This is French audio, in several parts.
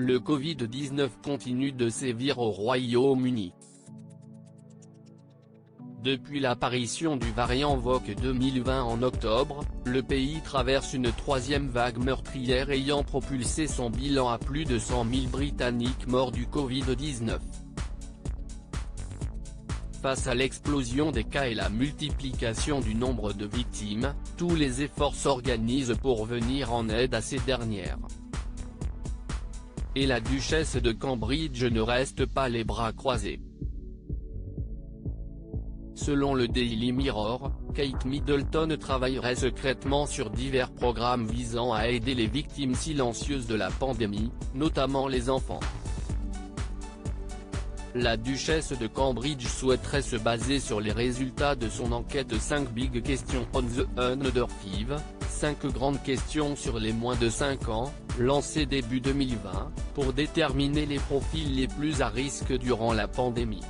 Le Covid-19 continue de sévir au Royaume-Uni. Depuis l'apparition du variant VOC 2020 en octobre, le pays traverse une troisième vague meurtrière ayant propulsé son bilan à plus de 100 000 Britanniques morts du Covid-19. Face à l'explosion des cas et la multiplication du nombre de victimes, tous les efforts s'organisent pour venir en aide à ces dernières. Et la duchesse de Cambridge ne reste pas les bras croisés. Selon le Daily Mirror, Kate Middleton travaillerait secrètement sur divers programmes visant à aider les victimes silencieuses de la pandémie, notamment les enfants. La duchesse de Cambridge souhaiterait se baser sur les résultats de son enquête 5 Big Questions on the Undead, 5 grandes questions sur les moins de 5 ans, lancée début 2020, pour déterminer les profils les plus à risque durant la pandémie.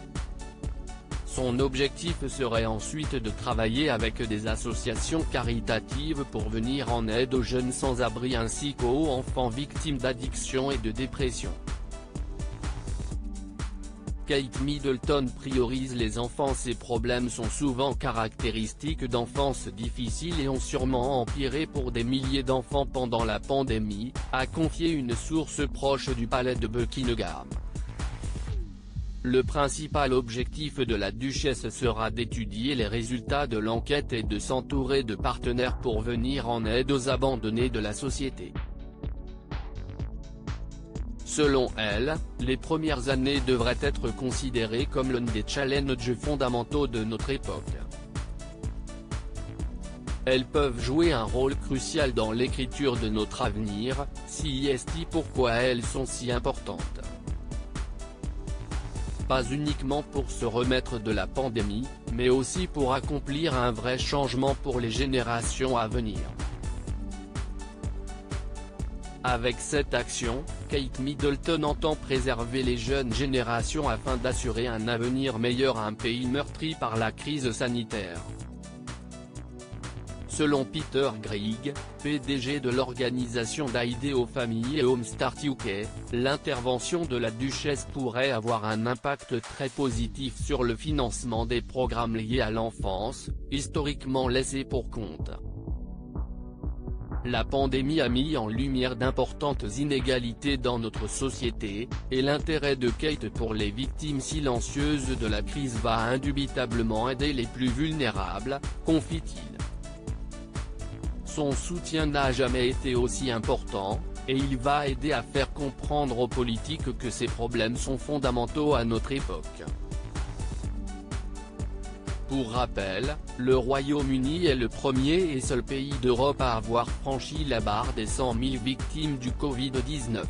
Son objectif serait ensuite de travailler avec des associations caritatives pour venir en aide aux jeunes sans-abri ainsi qu'aux enfants victimes d'addiction et de dépression. Kate Middleton priorise les enfants. Ces problèmes sont souvent caractéristiques d'enfance difficile et ont sûrement empiré pour des milliers d'enfants pendant la pandémie, a confié une source proche du palais de Buckingham. Le principal objectif de la duchesse sera d'étudier les résultats de l'enquête et de s'entourer de partenaires pour venir en aide aux abandonnés de la société. Selon elle, les premières années devraient être considérées comme l'un des challenges fondamentaux de notre époque. Elles peuvent jouer un rôle crucial dans l'écriture de notre avenir, c'est pourquoi elles sont si importantes. Pas uniquement pour se remettre de la pandémie, mais aussi pour accomplir un vrai changement pour les générations à venir. Avec cette action, Kate Middleton entend préserver les jeunes générations afin d'assurer un avenir meilleur à un pays meurtri par la crise sanitaire. Selon Peter Greig, PDG de l'organisation d'aide aux familles et Home Start UK, l'intervention de la duchesse pourrait avoir un impact très positif sur le financement des programmes liés à l'enfance, historiquement laissés pour compte. La pandémie a mis en lumière d'importantes inégalités dans notre société, et l'intérêt de Kate pour les victimes silencieuses de la crise va indubitablement aider les plus vulnérables, confie-t-il. Son soutien n'a jamais été aussi important, et il va aider à faire comprendre aux politiques que ces problèmes sont fondamentaux à notre époque. Pour rappel, le Royaume-Uni est le premier et seul pays d'Europe à avoir franchi la barre des 100 000 victimes du Covid-19.